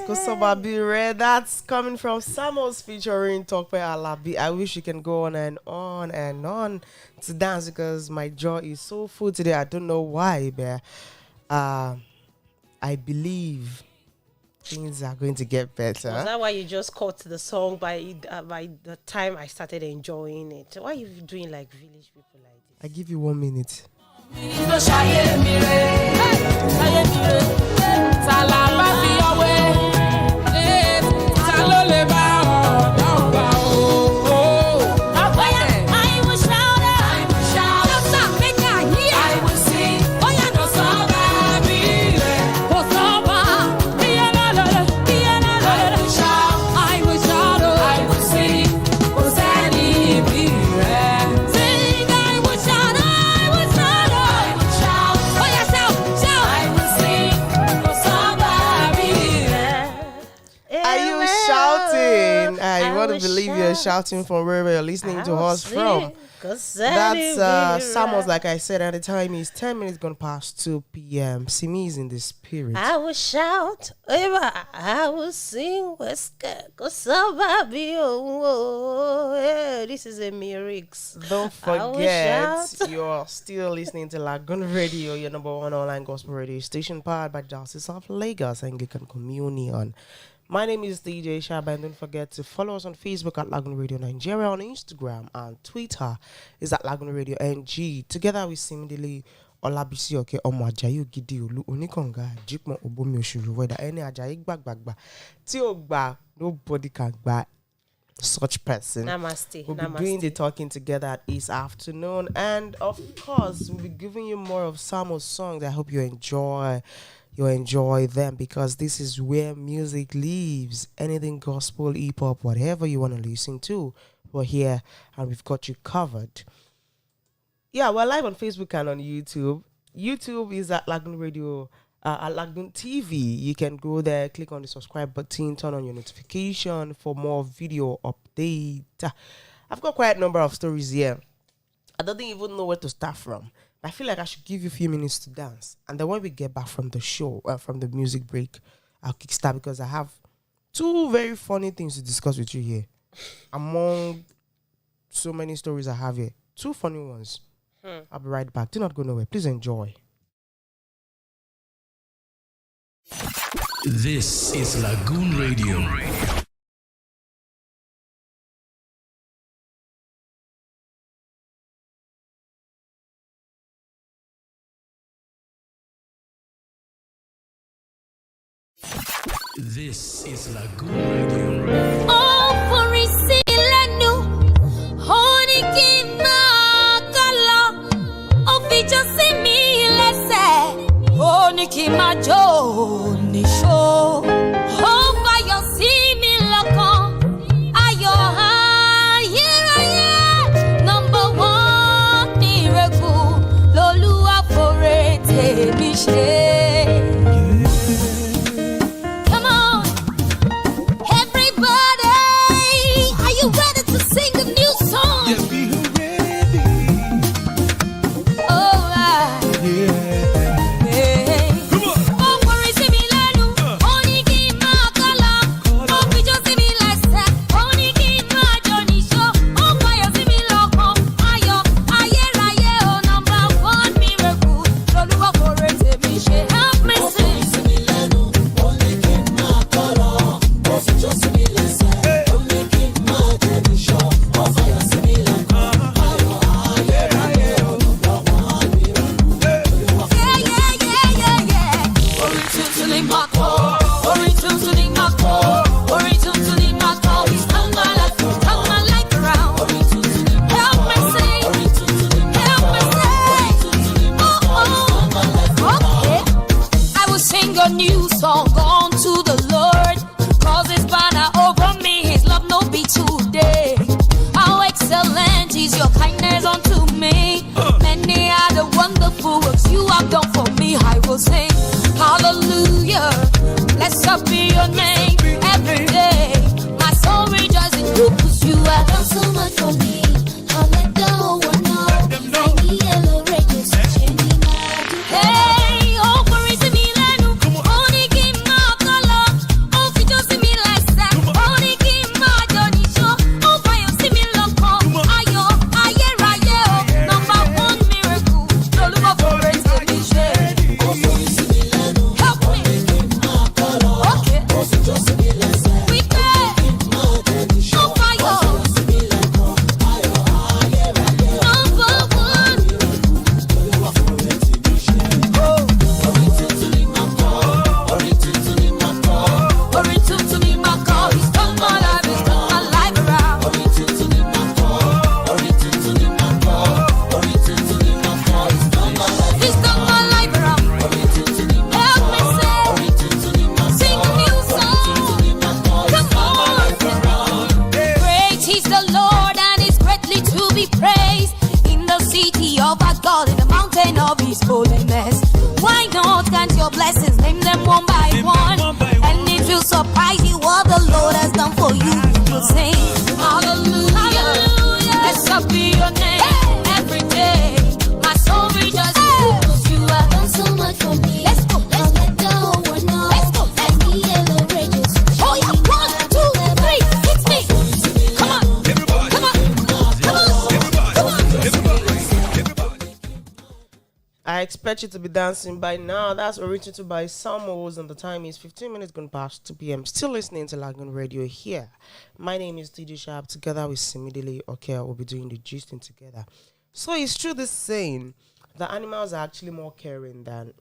Red. That's coming from Samos featuring Tokpe Alabi. I wish you can go on and on and on to dance because my jaw is so full today. I don't know why, but I believe things are going to get better. Was that why you just caught the song by the time I started enjoying it? Why are you doing like village people like this? I give you 1 minute. Believe you're shouting from wherever you're listening to us from. That's Samuels, like I said, at the time is 10 minutes gone past 2 p.m. Simi is in the spirit. I will shout, I will sing, this is a lyrics. Don't forget, you're still listening to Lagoon Radio, your number one online gospel radio station, powered by Diocese of Lagos, Anglican Communion. My name is DJ Shaba, and don't forget to follow us on Facebook at Lagoonradio.Ng, on Instagram and Twitter is at Lagoonradio.Ng. Together with Simidili Olabisi Oke Omo Ajayi Gidi Olu Onikonga Jikmo Obomi Oshuru, whether any Ajayi Gbagba Ti Ogba, nobody can gba such person. Namaste. We'll be doing the talking together this afternoon, and of course we'll be giving you more of Samuel's songs. I hope you enjoy them, because this is where music lives. Anything gospel, hip-hop, whatever you want to listen to, we're here and we've got you covered. Yeah, we're live on Facebook and on YouTube. YouTube is at Lagoon Radio, at LagoonTV. You can go there, click on the subscribe button, turn on your notification for more video update. I've got quite a number of stories here. I don't even know where to start from. I feel like I should give you a few minutes to dance. And then when we get back from the show, from the music break, I'll kickstart, because I have two very funny things to discuss with you here. Among so many stories I have here, two funny ones. I'll be right back. Do not go nowhere. Please enjoy. This is Lagoon Radio. This is Lagoon Radio. Oh, for Isilenu, honey, give my color. Oh, feature see me, let's say. Honey, give my Johnny show. Oh, by your see me, look on. Ayo, number one miracle. Lolua for it, Michelle. His holiness. Why not count your blessings? Name them one by one. And it will surprise you what the Lord has done for you. You will sing hallelujah, hallelujah. Blessed be your name every day. My soul rejoices because you have done so much for me. Let's go, let's let the whole world know. Let's go, let's be yellow rages. Oh yeah, 1, 2, 3, hit me. Come on, everybody, come on, come on, everybody. I expect you to be dancing by now. That's originated by Samuels, and the time is 15 minutes gone past 2 p.m. Still listening to Lagoon Radio here. My name is DJ Sharp. Together with Simidele Okay, we'll be doing the gisting together. So it's true this saying that animals are actually more caring than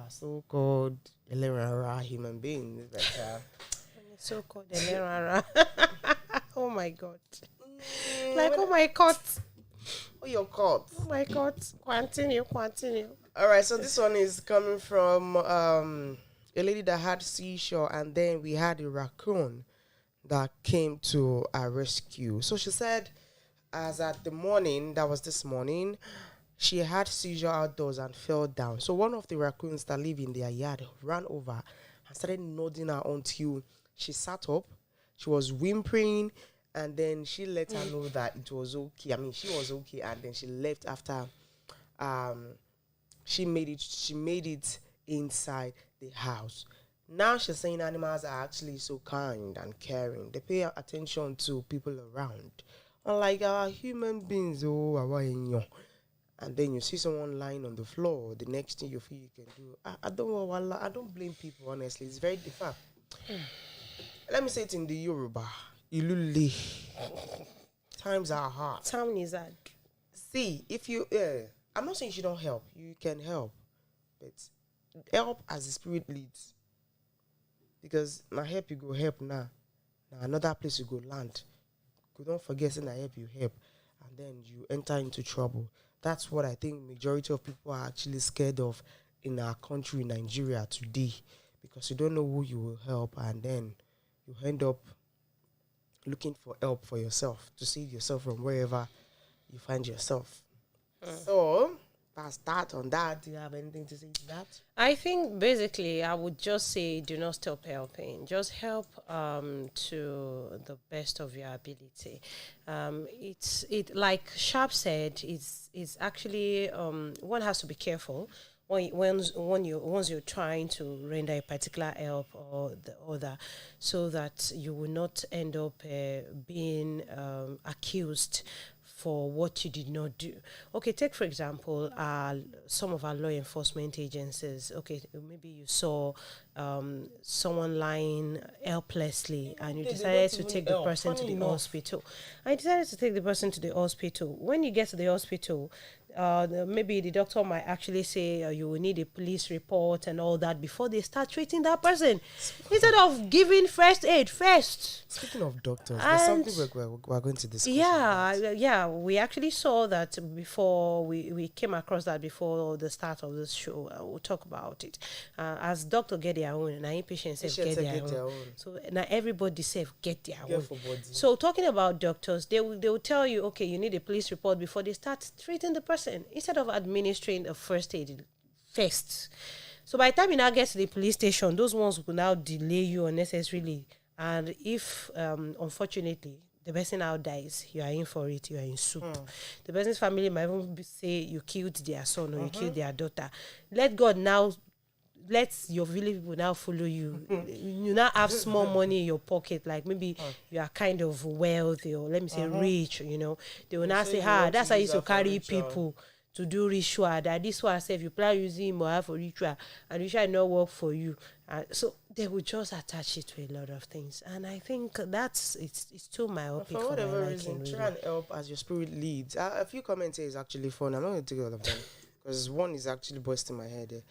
so-called human beings. So-called Elerara. Oh my God. Like, oh my God. Oh, your cut. Oh my God. Continue. All right, so this one is coming from a lady that had seashore, and then we had a raccoon that came to our rescue. So she said, as at the morning, that was this morning, she had seizure outdoors and fell down. So one of the raccoons that live in their yard ran over and started nodding her until she sat up. She was whimpering, and then she let her know that it was okay. I mean, she was okay, and then she left after she made it inside the house. Now she's saying animals are actually so kind and caring. They pay attention to people around. Unlike our human beings, and then you see someone lying on the floor, the next thing you feel you can do. I don't blame people, honestly. It's very different. Let me say it in the Yoruba. Ilule. Times are hard. Time is hard. See, if you, I'm not saying you don't help. You can help. But help as the Spirit leads. Because now help you go help now. Now another place you go land. You don't forget saying I help you help. And then you enter into trouble. That's what I think majority of people are actually scared of in our country, Nigeria, today. Because you don't know who you will help, and then you end up looking for help for yourself to save yourself from wherever you find yourself. So, that's that on that. Do you have anything to say to that? I think basically I would just say do not stop helping. Just help to the best of your ability. It's like Sharp said, it's actually one has to be careful once you're trying to render a particular help or the other, so that you will not end up being accused for what you did not do. Okay, take for example some of our law enforcement agencies. Okay, maybe you saw someone lying helplessly and you decided to take the person to the hospital. I decided to take the person to the hospital. When you get to the hospital, maybe the doctor might actually say you will need a police report and all that before they start treating that person, instead of giving first aid first. Speaking of doctors, there's something we're going to discuss. Yeah, we actually saw that before. We came across that before the start of this show. We'll talk about it. As doctor get their own, and inpatients get their own. So now everybody get their own. So talking about doctors, they will tell you, okay, you need a police report before they start treating the person, instead of administering a first aid first. So by the time you now get to the police station, those ones will now delay you unnecessarily. And if unfortunately the person now dies, you are in for it, you are in soup. The person's family might even say you killed their son or you killed their daughter. Let your village people now follow you. You now have small money in your pocket, like maybe you are kind of wealthy, or let me say rich, They will now say, that's how you used to carry people to do ritual. That this one say if you plan using him or have a ritual, and ritual not work for you. So they will just attach it to a lot of things. And I think it's too myopic. For whatever reason, try and help as your spirit leads. A few comments here is actually fun. I'm not going to take all of them because one is actually busting my head.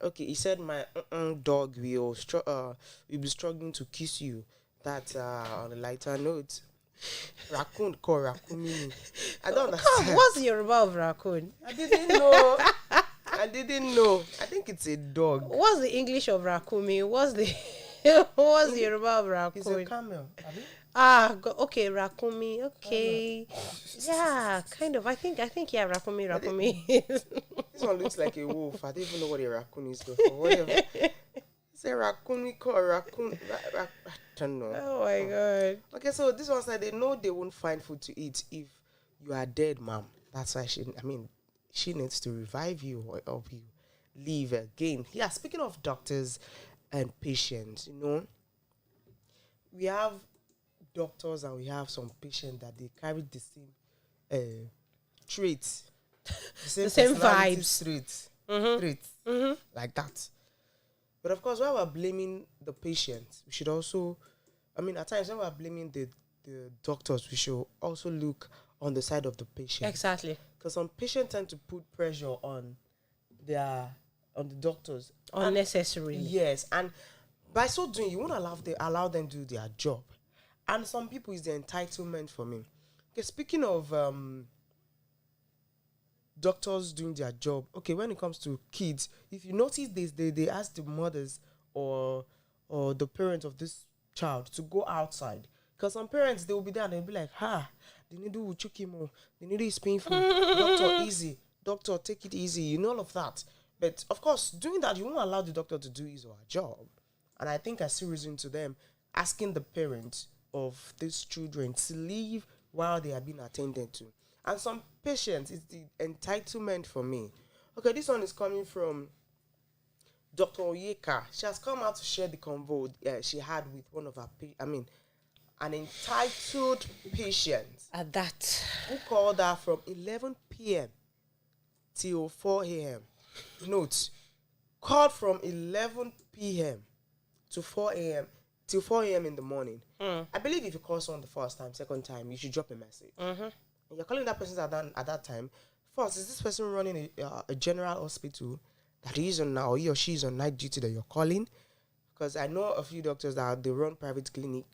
Okay, he said my dog will be struggling to kiss you. That on a lighter note. Raccoon called raccoon. I don't understand. What's the Yoruba of raccoon? I didn't know. I think it's a dog. What's the English of raccoon? What's the What's the Yoruba of raccoon? It's a camel. Okay, Rakumi. Okay, yeah, kind of. I think yeah, Rakumi. This one looks like a wolf. I don't even know what a raccoon is before. Whatever. It's a raccoon. We call a raccoon. I don't know. Oh my god. Okay, so this one said they know they won't find food to eat if you are dead, ma'am. That's why she needs to revive you or help you live again. Yeah, speaking of doctors and patients, we have doctors and we have some patients that they carry the same traits, the same vibes, traits, like that. But of course, while we're blaming the patients, we should also, at times when we're blaming the doctors, we should also look on the side of the patient. Exactly. Because some patients tend to put pressure on the doctors unnecessarily. Yes, and by so doing, you won't allow them to do their job. And some people is the entitlement for me. Okay, speaking of doctors doing their job, okay, when it comes to kids, if you notice this, they ask the mothers or the parents of this child to go outside. Because some parents, they will be there and they'll be like, they need to choke him, they need to is painful. Doctor, easy. Doctor, take it easy. All of that. But of course, doing that, you won't allow the doctor to do his or her job. And I think I see reason to them asking the parents of these children to leave while they are being attended to. And some patients, it's the entitlement for me. Okay, this one is coming from Dr. Oyeka. She has come out to share the convo she had with one of her an entitled patient. At that. Who called her from 11 p.m. till 4 a.m. Note, called from 11 p.m. to 4 a.m. till 4 a.m. in the morning. I believe if you call someone the first time, second time, you should drop a message. And you're calling that person at that time. First, is this person running a general hospital that he is on now, or he or she is on night duty that you're calling? Because I know a few doctors that they run private clinic.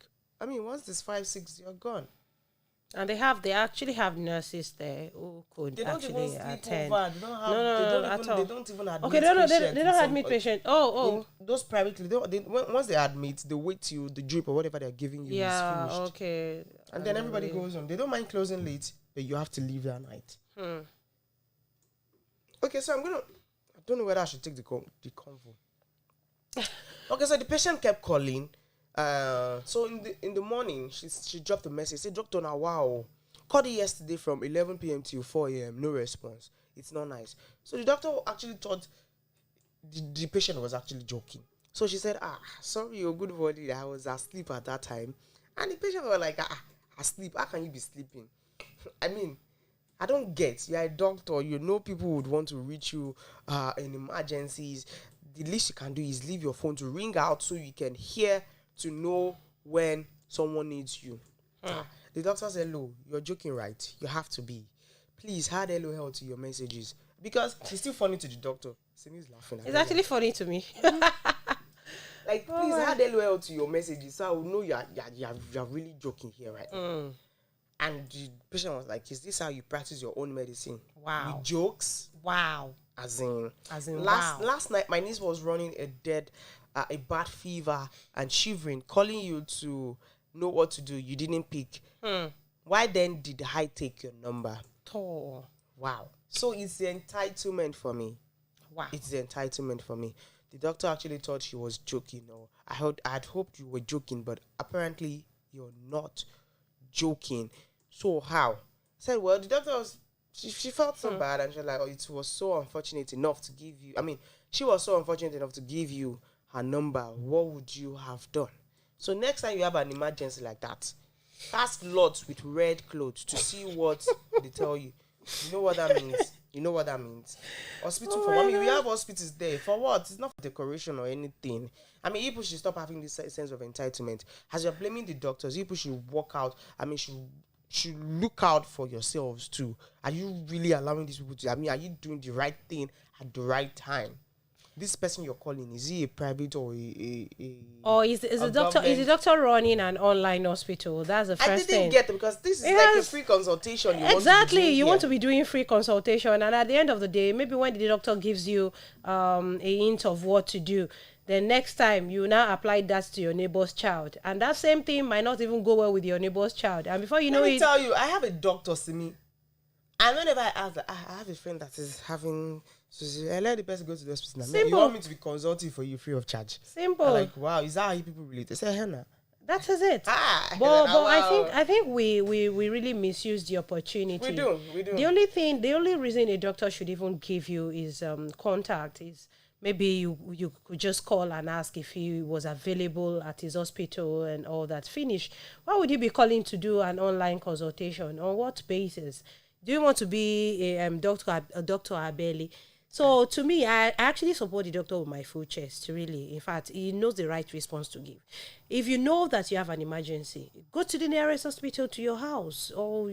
Once this 5, 6, you're gone. And they actually have nurses there who could actually attend. They don't even admit okay, they don't admit patients. Those privately, once they admit, they wait till the drip or whatever they're giving you is finished. Okay. And then everybody goes on. They don't mind closing late, but you have to leave that night. Okay, so I don't know whether I should take the convo. Okay, so the patient kept calling. So in the morning, she dropped a message. Said, Doctor, now wow, called it yesterday from 11 p.m. till 4 a.m. No response. It's not nice. So the doctor actually thought the patient was actually joking. So she said, sorry, your good body. I was asleep at that time. And the patient was like, asleep? How can you be sleeping? I don't get. You're a doctor. You know people would want to reach you in emergencies. The least you can do is leave your phone to ring out so you can hear to know when someone needs you. The doctor said, hello, you're joking, right? You have to be. Please add LOL to your messages. Because it's still funny to the doctor. Simi's laughing. It's actually funny to me. Please add LOL to your messages so I will know you're really joking here, right? And the patient was like, is this how you practice your own medicine? Wow. With jokes? Wow. As in wow. Last night, my niece was running a bad fever and shivering, calling you to know what to do. You didn't pick. Why then did I take your number? Oh. Wow. So it's the entitlement for me. Wow. It's the entitlement for me. The doctor actually thought she was joking, or I'd hoped you were joking, but apparently you're not joking. So how? I said, well, the doctor was, she felt so bad, and she was like, it was so unfortunate enough to give you, she was so unfortunate enough to give you her number. What would you have done? So next time you have an emergency like that, ask lots with red clothes to see what they tell you. You know what that means? Hospital we have hospitals there. For what? It's not for decoration or anything. People should stop having this sense of entitlement. As you're blaming the doctors, people should walk out. Should look out for yourselves too. Are you really allowing these people to? Are you doing the right thing at the right time? This person you're calling, is he a private or is the doctor? Is the doctor running an online hospital? That's the first thing. I didn't get it, because this is like a free consultation. You want to be doing free consultation, and at the end of the day, maybe when the doctor gives you a hint of what to do, Then next time you now apply that to your neighbor's child, and that same thing might not even go well with your neighbor's child. And before you know it, let me tell you, I have a doctor see me, and whenever I ask, I have a friend that is having. So I let the person go to the hospital. Simple. You want me to be consulting for you free of charge? Simple. I'm like, wow, is that how you people relate? I say, Henna. That is it. But Wow. I think we really misuse the opportunity. We do. The only reason a doctor should even give you is contact is maybe you could just call and ask if he was available at his hospital and all that. Finish. Why would you be calling to do an online consultation? On what basis? Do you want to be a Dr. Abeli? So to me, I actually support the doctor with my full chest, really. In fact, he knows the right response to give. If you know that you have an emergency, go to the nearest hospital to your house, or,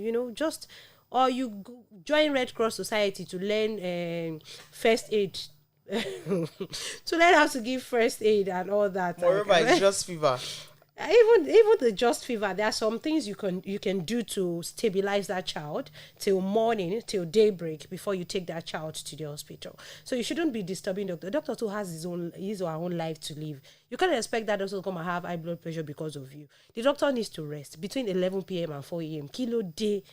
or you join Red Cross Society to learn first aid, to learn how to give first aid and all that. Moreover, it's just fever. Even the just fever, there are some things you can do to stabilize that child till morning, till daybreak, before you take that child to the hospital. So you shouldn't be disturbing the doctor too has his or her own life to live. You can't expect that doctor to come and have high blood pressure because of you. The doctor needs to rest between 11 p.m. and 4 a.m. Kilo day.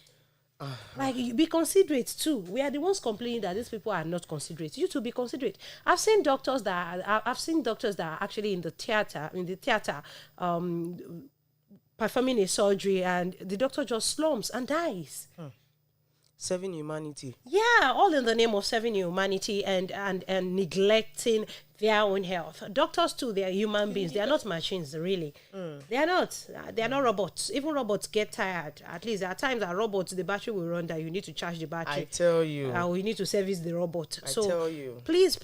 Like, you be considerate too. We are the ones complaining that these people are not considerate. You to be considerate. I've seen doctors that are actually in the theater, performing a surgery, and the doctor just slumps and dies. Serving humanity. Yeah, all in the name of serving humanity and neglecting their own health. Doctors too, they are human beings. They are not machines, really. They are not. They are not robots. Even robots get tired. At least there are times that robots, the battery will run that you need to charge the battery. I tell you. Or you need to service the robot. I tell you. Please,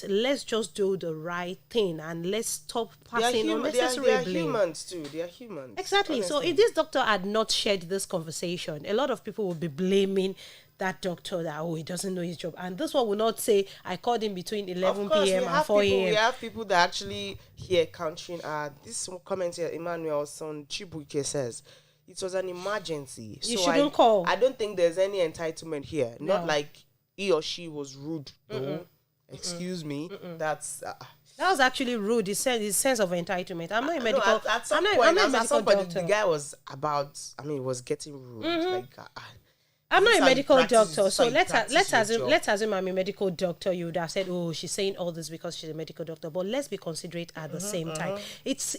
let's just do the right thing and let's stop passing unnecessary blame. They are humans too. They are humans. Exactly. Honestly. So if this doctor had not shared this conversation, a lot of people would be blaming that doctor that, he doesn't know his job. And this one will not say, I called him between 11 p.m. and 4 a.m. We have people that actually hear countering. This comment here, Emmanuel's son Chibuike says, it was an emergency. You shouldn't call. I don't think there's any entitlement here. No. Not like he or she was rude, though. Excuse me. That's... that was actually rude. His sense of entitlement. I'm not a medical. At some point, the guy was getting rude. I'm not a medical doctor, so let's assume I'm a medical doctor. You would have said, she's saying all this because she's a medical doctor. But let's be considerate at the same time. It's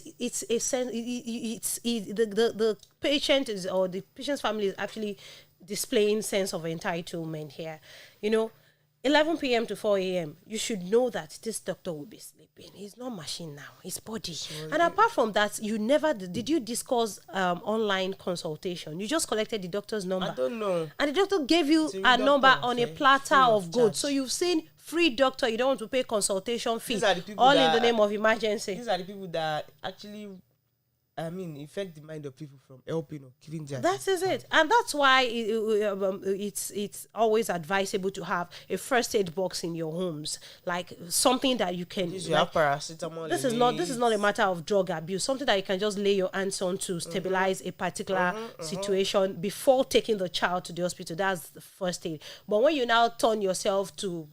a sense. The patient is, or the patient's family is actually displaying sense of entitlement here. 11 p.m. to 4 a.m. You should know that this doctor will be sleeping. He's not machine now. His body. And apart from that, did you discuss online consultation? You just collected the doctor's number. I don't know. And the doctor gave you a number on a platter of goods. So you've seen free doctor. You don't want to pay consultation fee. All in the name of emergency. These are the people that actually... affect the mind of people from helping or giving their... That is it. And that's why it's always advisable to have a first aid box in your homes. Like something that you can... You have paracetamol. This is not a matter of drug abuse. Something that you can just lay your hands on to stabilize a particular situation before taking the child to the hospital. That's the first aid. But when you now turn yourself to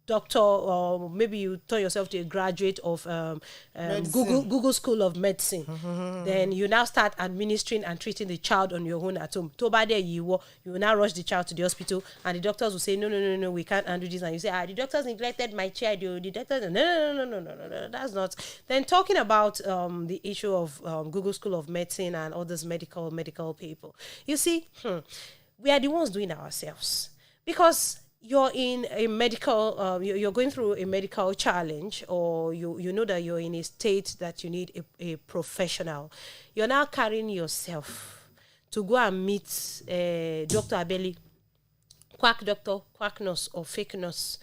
doctor, or maybe you turn yourself to a graduate of Google School of Medicine, then you now start administering and treating the child on your own at home. You will now rush the child to the hospital, and the doctors will say, no, we can't undo this. And you say, the doctors neglected my child. The doctors, no, that's not. Then talking about the issue of Google School of Medicine and all these medical people, you see, we are the ones doing it ourselves, because you're in a medical, you're going through a medical challenge, or you know that you're in a state that you need a professional. You're now carrying yourself to go and meet Dr. Abeli, quack doctor, quack nurse, or fake nurse,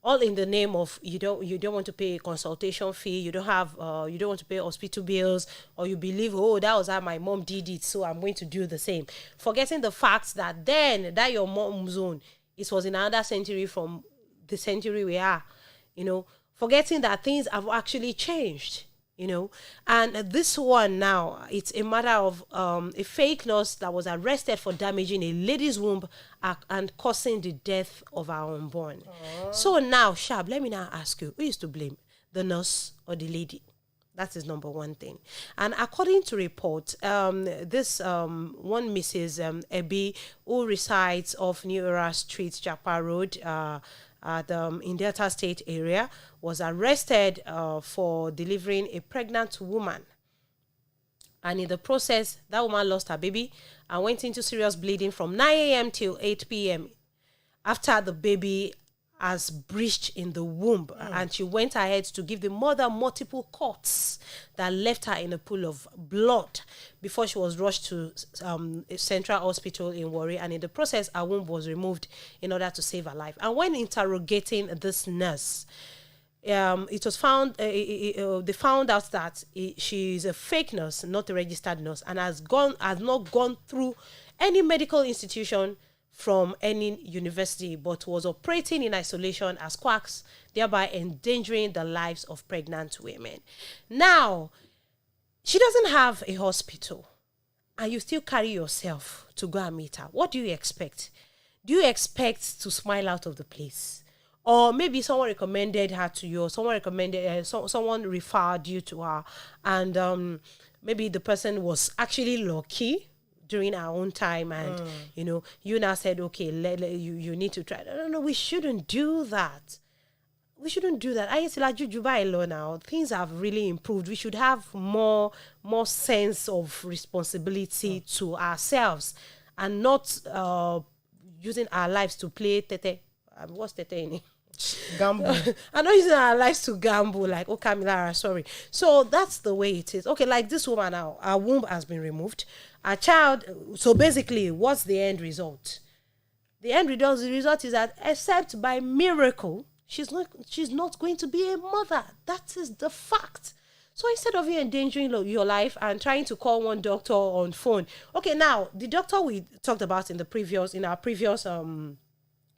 all in the name of you don't want to pay a consultation fee, you don't want to pay hospital bills, or you believe, that was how my mom did it, so I'm going to do the same. Forgetting the fact that your mom's own, it was in another century from the century we are, forgetting that things have actually changed, And this one now, it's a matter of a fake nurse that was arrested for damaging a lady's womb and causing the death of her unborn. So now, Shab, let me now ask you, who is to blame? the nurse or the lady. That is number one thing. And according to report, this one Mrs. Ebi, who resides off New Era Street, Japa Road, in Delta State area, was arrested for delivering a pregnant woman. And in the process, that woman lost her baby and went into serious bleeding from 9 a.m. till 8 p.m. after the baby has breached in the womb, and she went ahead to give the mother multiple cuts that left her in a pool of blood before she was rushed to Central Hospital in Warri, and in the process her womb was removed in order to save her life. And when interrogating this nurse, it was found they found out that she is a fake nurse, not a registered nurse, and has not gone through any medical institution from any university, but was operating in isolation as quacks, thereby endangering the lives of pregnant women. Now, she doesn't have a hospital, and you still carry yourself to go and meet her. What do you expect? Do you expect to smile out of the place? Or maybe someone recommended her to you, or someone recommended, someone referred you to her, and maybe the person was actually lucky during our own time, and you now said, okay, you need to try. No, we shouldn't do that. We shouldn't do that. I like Jujuba now. Things have really improved. We should have more sense of responsibility to ourselves, and not using our lives to play tete. What's tete in it? Gamble. I'm not using our lives to gamble, like, oh, Camila, sorry. So that's the way it is. Okay, like this woman now, her womb has been removed. Her child, so basically, what's the end result? The end result is that, except by miracle, she's not going to be a mother. That is the fact. So instead of you endangering your life and trying to call one doctor on phone, okay, now the doctor we talked about in our previous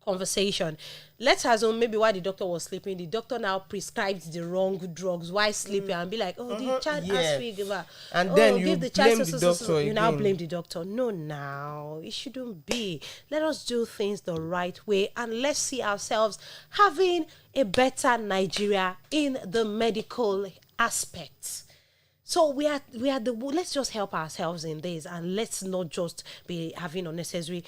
conversation, let's assume maybe while the doctor was sleeping, the doctor now prescribed the wrong drugs while sleeping, and be like, the child has fever, and then you give the child blame the doctor. You now blame the doctor. No, now it shouldn't be. Let us do things the right way, and let's see ourselves having a better Nigeria in the medical aspects. So let's just help ourselves in this, and let's not just be having unnecessary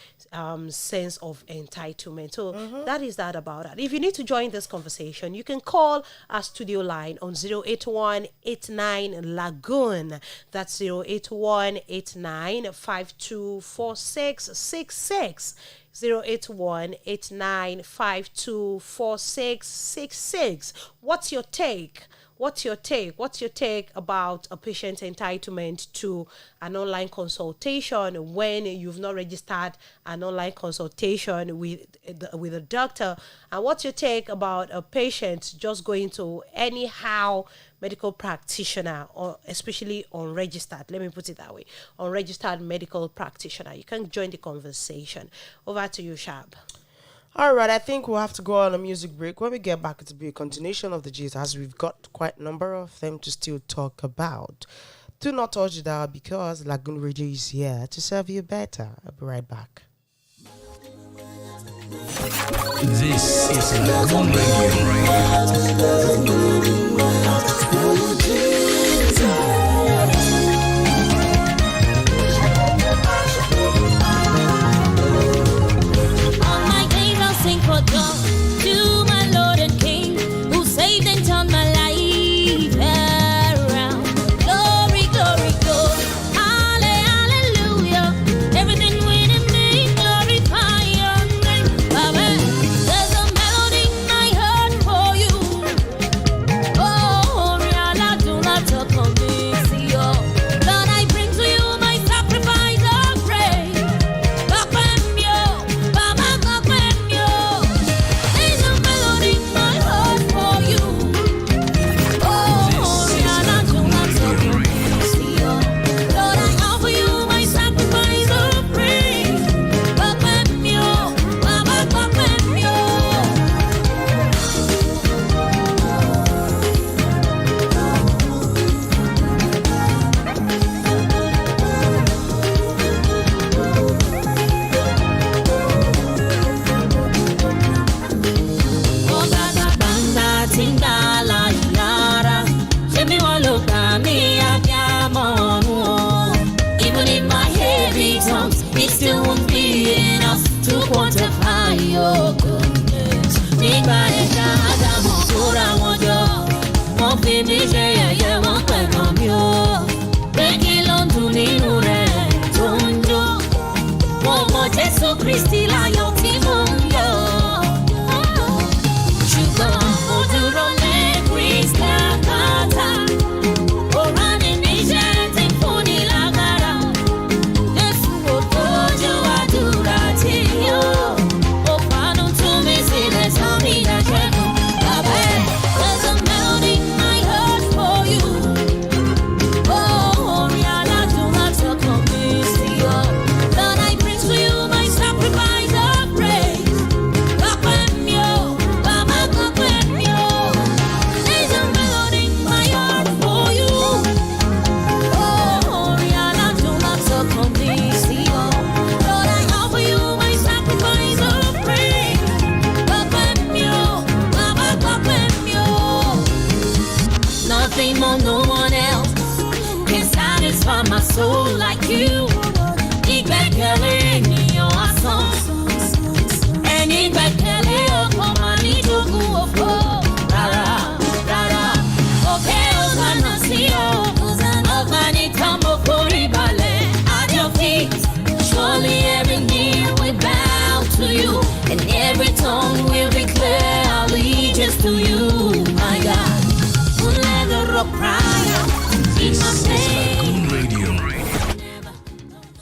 sense of entitlement. So that is that about that. If you need to join this conversation, you can call our studio line on 08189 Lagoon. That's 08189 524666. 08189 524666. What's your take? What's your take about a patient's entitlement to an online consultation when you've not registered an online consultation with a doctor? And what's your take about a patient just going to anyhow medical practitioner, or especially unregistered? Let me put it that way. Unregistered medical practitioner. You can join the conversation. Over to you, Shab. All right, I think we'll have to go on a music break. When we get back, it'll be a continuation of the G's, as we've got quite a number of them to still talk about. Do not touch it out, because Lagoon Radio is here to serve you better. I'll be right back. This is Lagoon Sing for joy to my Lord and King, who saved and turned my life around. Glory, glory, glory, hallelujah. Everything within me, glorify your name. Baba, there's a melody I heard for you. Oh, Rihanna, do not talk on this.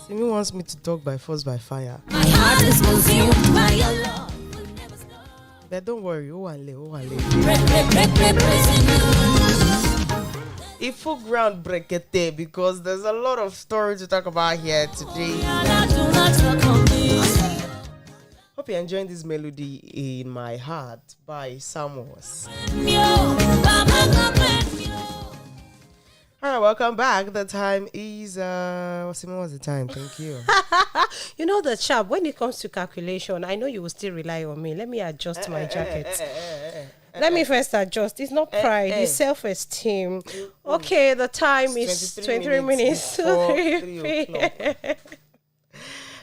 Simi wants me to talk by force by fire. My heart is consumed by your love. But don't worry, Owale. If full ground brekete, because there's a lot of stories to talk about here today. Hope you're enjoying this melody in my heart by Samos. All right, welcome back. The time is what's the time? Thank you. You know the chap, when it comes to calculation, I know you will still rely on me. Let me adjust my jacket. Let me first adjust. It's not pride, it's self-esteem. Okay, the time is 23 minutes to 3 p.m.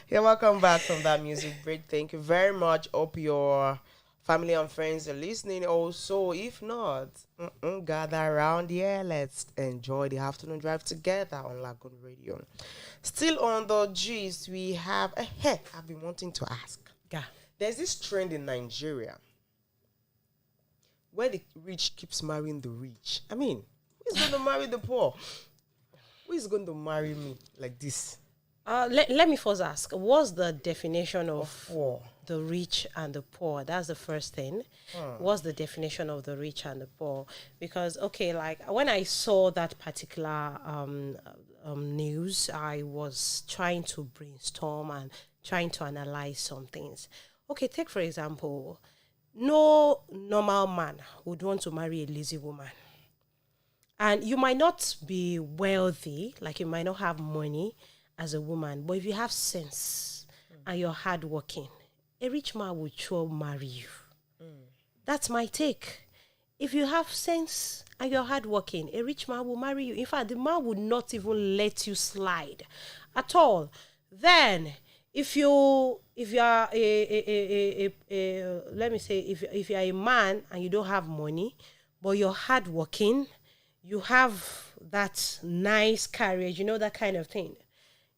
Yeah, welcome back from that music break. Thank you very much. Hope your family and friends are listening. Also, if not, gather around here. Let's enjoy the afternoon drive together on Lagoon Radio. Still on the gist, we have I've been wanting to ask. Yeah. There's this trend in Nigeria where the rich keeps marrying the rich. I mean, who's going to marry the poor? Who is going to marry me like this? Let me first ask, what's the definition of the rich and the poor? That's the first thing. What's the definition of the rich and the poor? Because, okay, like when I saw that particular news, I was trying to brainstorm and trying to analyze some things. Okay, take for example, no normal man would want to marry a lazy woman. And you might not be wealthy, like you might not have money as a woman, but if you have sense and you're hardworking, a rich man would sure marry you. That's my take. If you have sense and you're hardworking, a rich man will marry you. In fact, the man would not even let you slide at all. Then, if you are let me say, if you are a man and you don't have money, but you're hardworking, you have that nice carriage, you know, that kind of thing,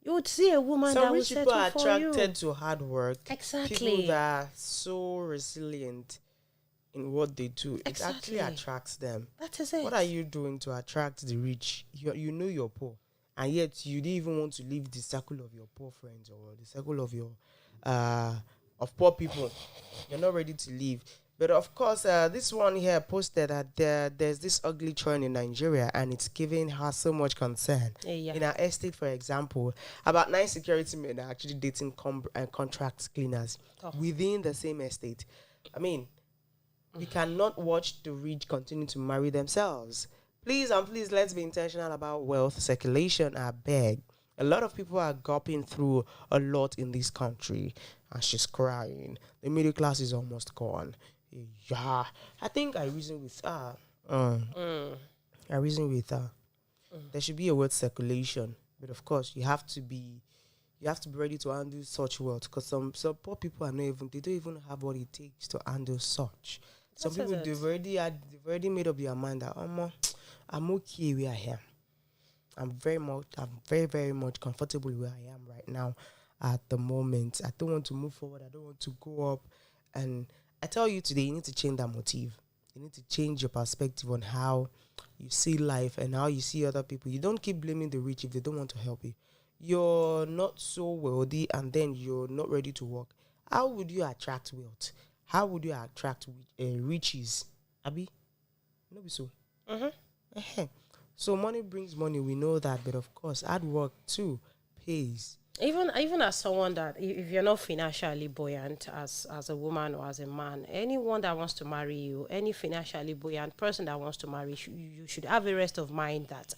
you would see a woman that will settle for you. Some rich people are attracted to hard work. Exactly. People that are so resilient in what they do. Exactly. It actually attracts them. That is it. What are you doing to attract the rich? You know you're poor, and yet you didn't even want to leave the circle of your poor friends or the circle of your of poor people. You're not ready to leave. But of course, this one here posted that there's this ugly trend in Nigeria, and it's giving her so much concern. Yeah. In our estate, for example, about 9 security men are actually dating contract cleaners within the same estate. I mean, we cannot watch the rich continue to marry themselves. Please and please, let's be intentional about wealth circulation. I beg. A lot of people are gulping through a lot in this country, and she's crying. The middle class is almost gone. Yeah, I think I reason with her. There should be a word circulation, but of course you have to be ready to handle such wealth, because some poor people they don't even have what it takes to handle such. Some people they've already made up their mind that I'm okay where I am. I'm very, very much comfortable where I am right now at the moment. I don't want to move forward. I don't want to go up. And I tell you today, you need to change that motive. You need to change your perspective on how you see life and how you see other people. You don't keep blaming the rich if they don't want to help you. You're not so wealthy and then you're not ready to work. How would you attract wealth? How would you attract riches? Abi? No be so. So money brings money, we know that, but of course, hard work too pays. Even as someone that, if you're not financially buoyant as a woman or as a man, anyone that wants to marry you, any financially buoyant person that wants to marry you should have a rest of mind that,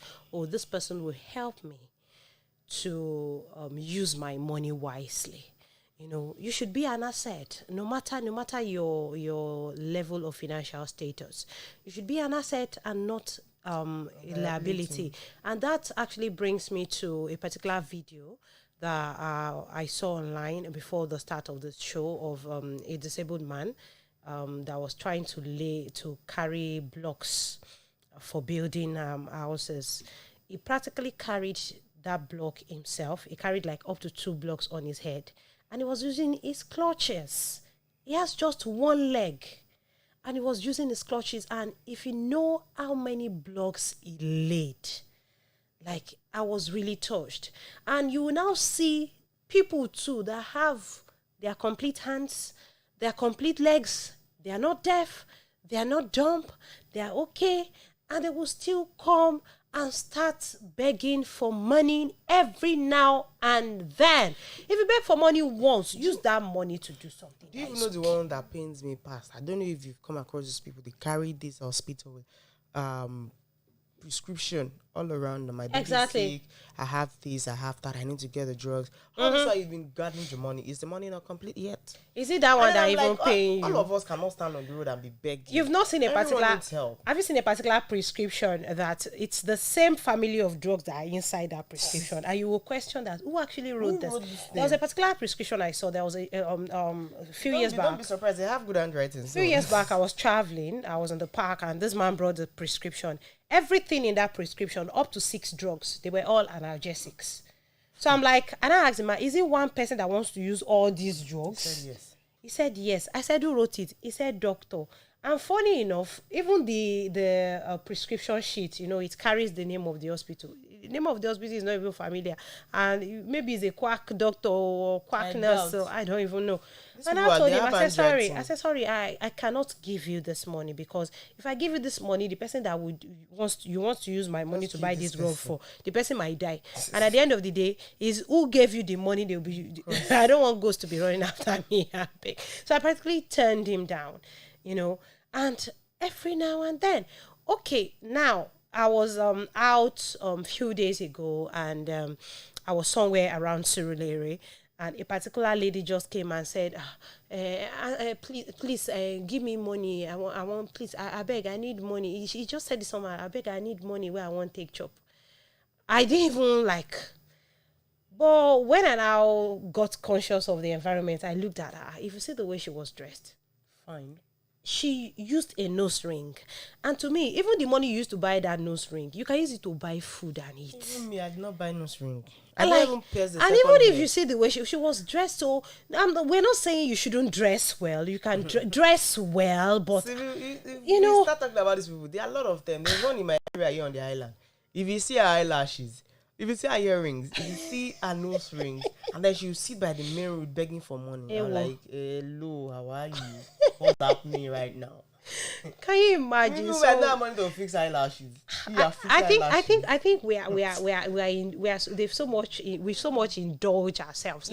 this person will help me to use my money wisely. You know, you should be an asset, no matter your level of financial status. You should be an asset and not a liability. And that actually brings me to a particular video that I saw online before the start of the show of a disabled man that was trying to carry blocks for building houses. He practically carried that block himself. He carried like up to 2 blocks on his head, and he was using his clutches. He has just one leg, and he was using his clutches. And if you know how many blocks he laid, like I was really touched. And you will now see people too that have their complete hands, their complete legs. They are not deaf, they are not dumb, they are okay, and they will still come and start begging for money every now and then. If you beg for money once, use that money to do something. Do you even know the one that pains me past? I don't know if you've come across these people. They carry this hospital with prescription all around them. My baby's sick. I have this, I have that. I need to get the drugs. How much you've been gathering the money? Is the money not complete yet? Is it that one that even paying you? All of us cannot stand on the road and be begging. You've not seen a particular. Help. Have you seen a particular prescription that it's the same family of drugs that are inside that prescription, and you will question that who actually wrote this? There was a particular prescription I saw. There was a few years back. Don't be surprised. They have good handwriting. A few years back, I was traveling. I was in the park, and this man brought the prescription. Everything in that prescription, up to 6 drugs, they were all analgesics. So I'm like, and I asked him, is it one person that wants to use all these drugs? He said yes. He said yes. I said, who wrote it? He said, doctor. And funny enough, even the prescription sheet, it carries the name of the hospital. The name of the hospital is not even familiar. And maybe it's a quack doctor or quack nurse, so I don't even know. And I told him, I said, sorry, I cannot give you this money, because if I give you this money, the person that wants to use my money to buy this drug for, the person might die. And at the end of the day, is who gave you the money, they'll be. I don't want ghosts to be running after me. So I practically turned him down. And every now and then, okay, now I was out few days ago, and I was somewhere around Surulere, and a particular lady just came and said, please give me money. I want please, I beg, I need money. She just said this somewhere, I beg, I need money where I want take chop. I didn't even but when I now got conscious of the environment, I looked at her. If you see the way she was dressed, fine. She used a nose ring, and to me, even the money you used to buy that nose ring, you can use it to buy food and eat. Even me, I did not buy nose ring. And even if you see the way she was dressed, so we're not saying you shouldn't dress well. You can dress well, but you start talking about these people. There are a lot of them. There's one in my area here on the island. If you see her eyelashes, if you see her earrings, if you see her nose rings, and then she'll sit by the main road begging for money. I'm like, hello, how are you? What's happening right now? Can you imagine? We don't have money to fix eyelashes. I think we've so much indulge ourselves.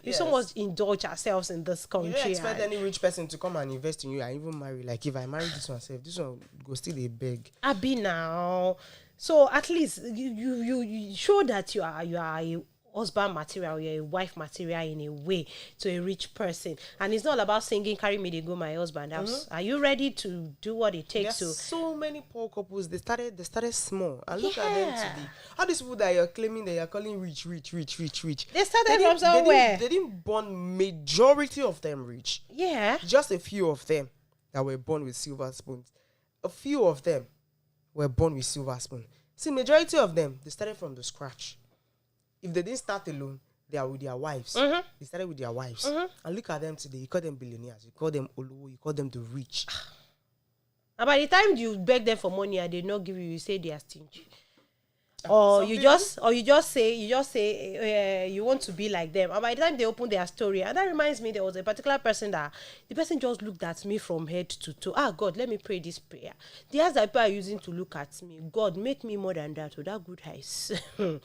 We so much indulge ourselves in this country. You don't expect any rich person to come and invest in you and even marry. Like, if I marry this one, this one go still a beg. Abi now. So at least you show that you are a husband material, you're a wife material in a way to a rich person. And it's not about singing "Carry Me, They Go, My Husband House." Are you ready to do what it takes to? So many poor couples, they started small. And look at them today. All these people that you're claiming that you're calling rich. They started from somewhere. They didn't born majority of them rich. Yeah. Just a few of them that were born with silver spoons. A few of them were born with silver spoon. See, majority of them, they started from the scratch. If they didn't start alone, they are with their wives. They started with their wives. And look at them today. You call them billionaires. You call them Olu. You call them the rich. And by the time you beg them for money and they not give you say they are stingy. Or you just say you want to be like them. And by the time they open their story, and that reminds me, there was a particular person that the person just looked at me from head to toe. God, let me pray this prayer. The eyes that people are using to look at me, God, make me more than that with that good eyes. The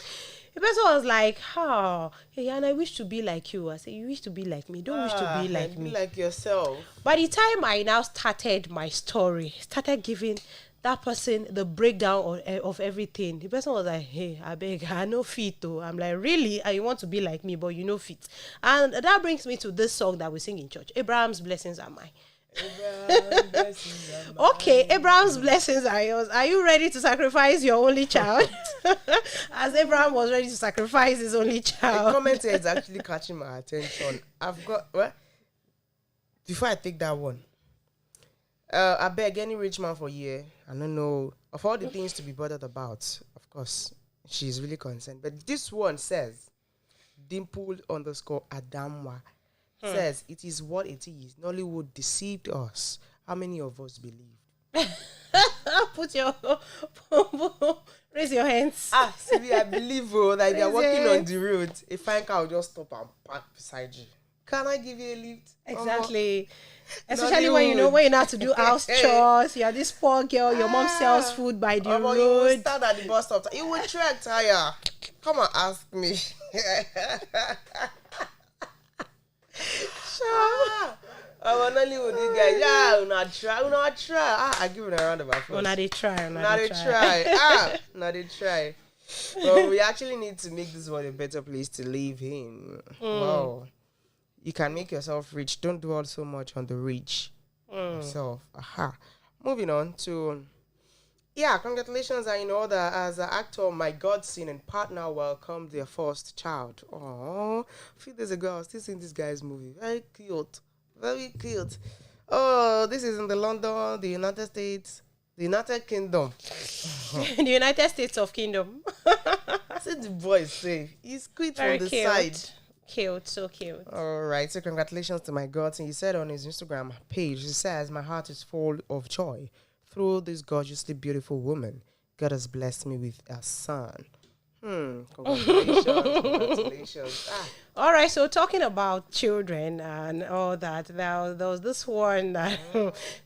person was like, and I wish to be like you. I said, you wish to be like me. Don't wish to be like me. Be like yourself. By the time I now started my story, started giving that person the breakdown of everything, the person was like, hey, I beg, I no fit though. I'm like, really? You want to be like me, but you no fit. And that brings me to this song that we sing in church, Abraham's blessings are mine. Okay, Abraham's blessings are yours. Are you ready to sacrifice your only child? As Abraham was ready to sacrifice his only child. The comment here is actually catching my attention. I've got before I take that one, I beg any rich man for a year. I don't know of all the things to be bothered about. Of course, she's really concerned. But this one says, Dimple_Adamwa says, it is what it is. Nollywood deceived us. How many of us believed? Put your raise your hands. See, I believe that if you're walking on the road, a fine car will just stop and park beside you. Can I give you a lift? Exactly. Especially when you know have to do house chores. You're this poor girl. Your mom sells food by the road. You stand at the bus stop. You will track tire. Come and ask me. I want to live with this guy. Yeah, not try. I give it a round of applause. They try. Well, we actually need to make this one a better place to live in. Wow. You can make yourself rich. Don't dwell so much on the rich yourself. Moving on to, congratulations are in order as an actor, my godson and partner welcomed their first child. Oh, a few days ago, I was still seeing this guy's movie. Very cute. Very cute. Oh, this is in the London, the United States, the United Kingdom. The United States of Kingdom. See the boy safe. He's cute Very from the cute. side. Cute, so cute. All right, so congratulations to my godson. He said on his Instagram page, he says, my heart is full of joy through this gorgeously beautiful woman. God has blessed me with a son. Congratulations. All right, so talking about children and all that, there was this one, there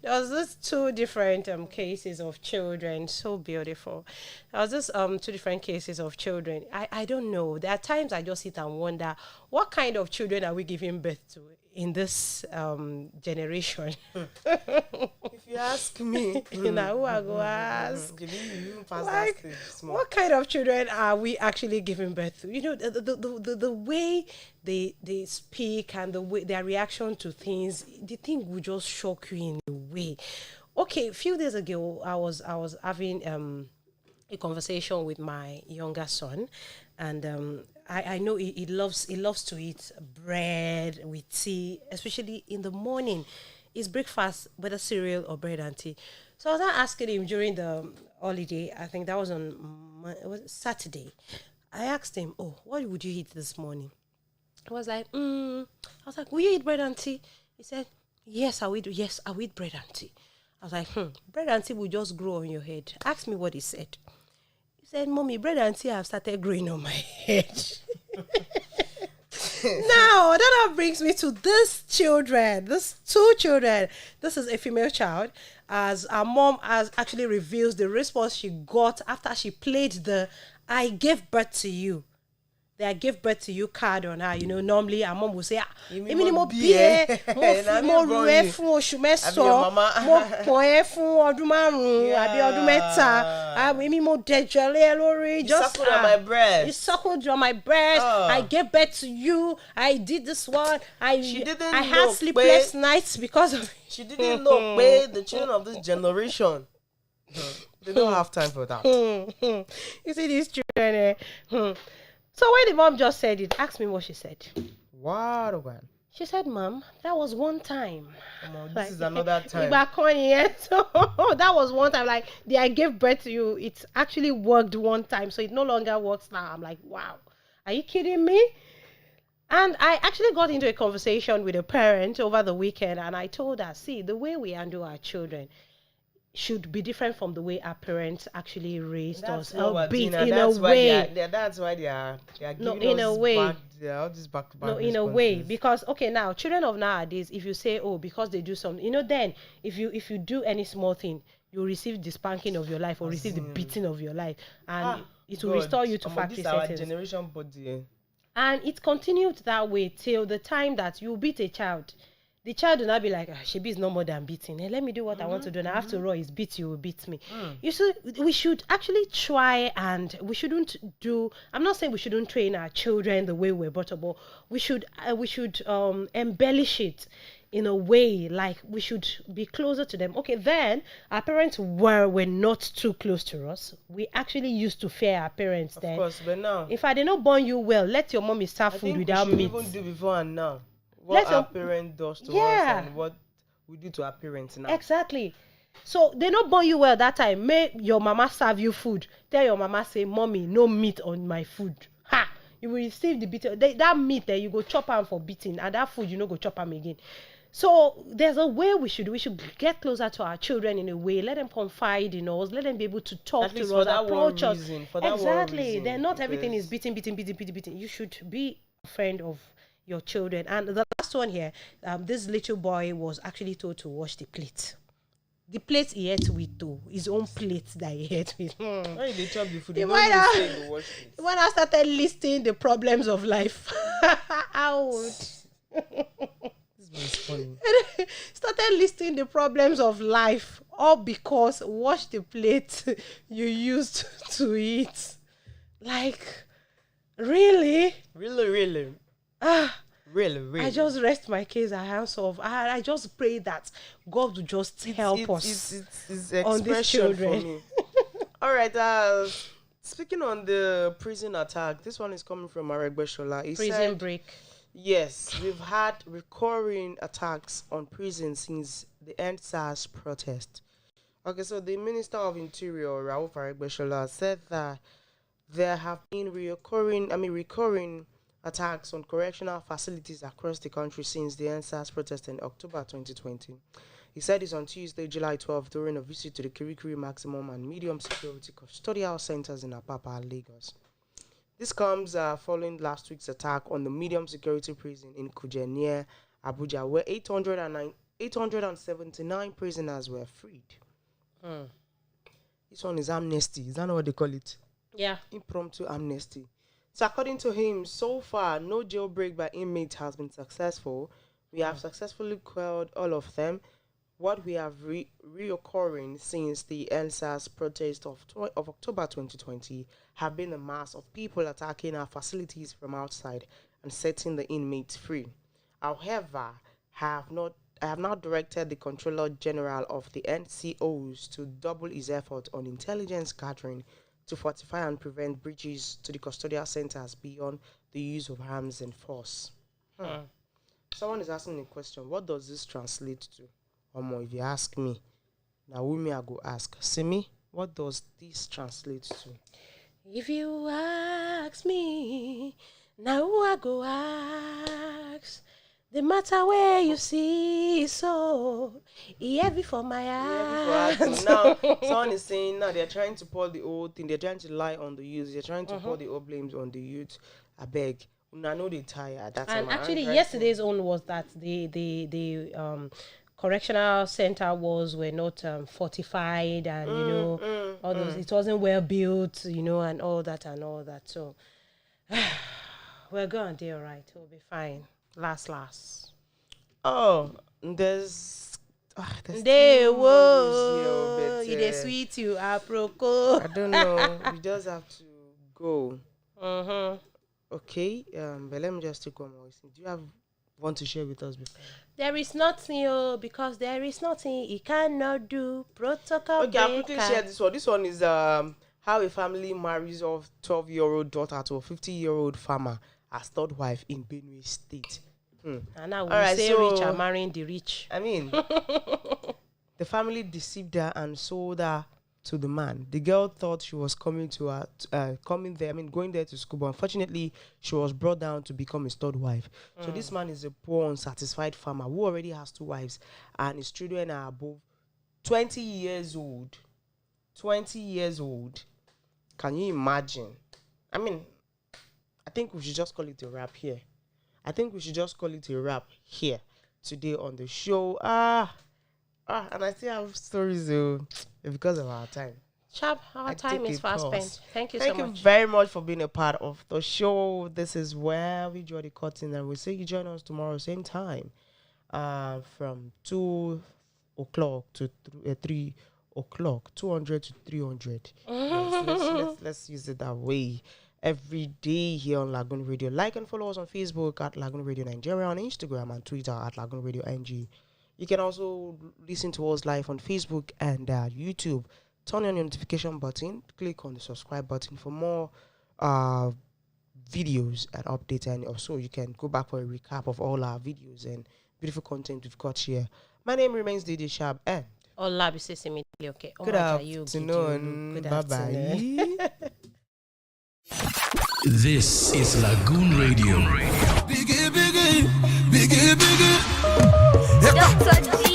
was this two different cases of children, so beautiful. There was this two different cases of children. I don't know. There are times I just sit and wonder, what kind of children are we giving birth to in this generation? If you ask me, who I go ask? Like, what kind of children are we actually giving birth to? You know, the way they speak and the way their reaction to things, the thing will just shock you in a way. Okay, a few days ago, I was having a conversation with my younger son, and I know he loves to eat bread with tea, especially in the morning. His breakfast, whether cereal or bread and tea. So I was not asking him during the holiday. I think that was on Saturday. I asked him, "Oh, what would you eat this morning?" I was like, will you eat bread and tea? He said, "Yes, I will. Yes, I will eat bread and tea." I was like, bread and tea will just grow on your head. Ask me what he said. He said, "Mommy, bread and tea have started growing on my head." Now, that brings me to these two children. This is a female child, as our mom has actually reveals the response she got after she played the "I gave birth to you." They give birth to you card on her. You know, normally our mom will say, mo bie, mo rue fún oṣù mẹ́sàn, mo pon fún ọdún márùn-ún, àbí ọdún mẹ́ta, èmi mo dẹ̀jẹ̀ lé lórí. You suckled on my breast. You suckled on my breast. I gave birth to you. I did this one. I had sleepless nights because of. She didn't know where the children of this generation. They don't have time for that. You see these children. So when the mom just said it, ask me what she said. What? She said, "Mom, that was one time." This is another time. So that was one time. Like, I gave birth to you. It actually worked one time, so it no longer works now. I'm like, wow, are you kidding me? And I actually got into a conversation with a parent over the weekend, and I told her, see, the way we handle our children should be different from the way our parents actually raised us. That's why they are giving us back. They're all just back to back. No, in a way, because now children of nowadays, if you say, oh, because they do something, then if you do any small thing, you receive the spanking of your life or receive the beating of your life, and it will restore you to factory settings. This our generation body. And it continued that way till the time that you beat a child. The child will not be like, Shebi is no more than beating. Hey, let me do what I want to do. And after all, it's beat you will beat me. You see, we should actually try, and we shouldn't do. I'm not saying we shouldn't train our children the way we're brought up, but we should embellish it in a way, like we should be closer to them. Okay, then our parents were not too close to us. We actually used to fear our parents then. Of course, but now, if I did not born you well, let your mommy serve food without meat. Even do before and now. What our parent does to us and what we do to our parents now. Exactly. So they not born you well that time. Make your mama serve you food. Tell your mama, say, "Mommy, no meat on my food." Ha! You will receive the beating. That meat there, you go chop am for beating, and that food you no go chop am again. So there's a way we should get closer to our children in a way. Let them confide in us. Let them be able to talk to us, approach us. Exactly. Then not everything is beating. You should be a friend of your children. And the last one here, this little boy was actually told to wash the plate. The plate he ate with too, his own plate that he ate with. Why did they chop the food? When I started listing the problems of life, out. It's funny. Started listing the problems of life, all because wash the plate you used to eat. Like, really? Really. Really. I just rest my case at hands of. I just pray that God will just help us it's on these children. For me. All right. Speaking on the prison attack, this one is coming from Archbishop. Prison break. Yes, we've had recurring attacks on prisons since the EndSARS protest. Okay, so the Minister of Interior, Rauf Archbishop, said that there have been recurring attacks on correctional facilities across the country since the EndSARS protest in October 2020. He said this on Tuesday, July 12th, during a visit to the Kirikiri Maximum and Medium Security Custodial Centers in Apapa, Lagos. This comes following last week's attack on the medium security prison in Kuje near Abuja, where 879 prisoners were freed. This one is amnesty. Is that not what they call it? Yeah. Impromptu amnesty. So according to him, so far, no jailbreak by inmates has been successful. We have successfully quelled all of them. What we have reoccurring since the EndSARS protest of October 2020 have been a mass of people attacking our facilities from outside and setting the inmates free. However, I have now directed the Controller General of the NCOs to double his effort on intelligence gathering to fortify and prevent breaches to the custodial centers beyond the use of arms and force. Someone is asking a question. What does this translate to? If you ask me, now we may go ask. Simi, what does this translate to? If you ask me, now I go ask. The matter where you see, so heavy for my eyes. Now, someone is saying now they're trying to pour the old thing. They're trying to lie on the youth. They're trying to pour the old blames on the youth. I beg. I know they're tired. And actually, yesterday's own was that the correctional center walls were not fortified, and all those. It wasn't well built, and all that. So we're going to do all right. We'll be fine. Last. Oh, there's they whoa, it sweet you aproko. I don't know. We just have to go. Okay. But let me just take one more. Do you want to share with us before? There is nothing, because there is nothing he cannot do. Protocol. Okay, I'll quickly share this one. This one is how a family marries off 12-year-old daughter to a 50-year-old farmer as third wife in Benue State. And now we say rich are marrying the rich. I mean, the family deceived her and sold her to the man. The girl thought she was going there to school, but unfortunately, she was brought down to become his third wife. So this man is a poor, unsatisfied farmer who already has 2 wives, and his children are above 20 years old. 20 years old. Can you imagine? I mean, I think we should just call it a wrap here. Today on the show. And I still have stories because of our time. Sharp, our time is fast spent. Thank you so much. Thank you very much for being a part of the show. This is where we draw the curtain, and we'll say you join us tomorrow, same time, from 2 o'clock to 3 o'clock, 200 to 300. Let's use it that way. Every day here on Lagoon Radio. Like and follow us on Facebook at Lagoon Radio Nigeria, on Instagram and Twitter at Lagoonradio.Ng. You can also listen to us live on Facebook and YouTube. Turn on your notification button. Click on the subscribe button for more videos and updates. And also, you can go back for a recap of all our videos and beautiful content we've got here. My name remains DJ Sharp and okay. Good afternoon. Bye-bye. This is Lagoon Radio. Biggie, biggie, biggie, biggie. Dr. G.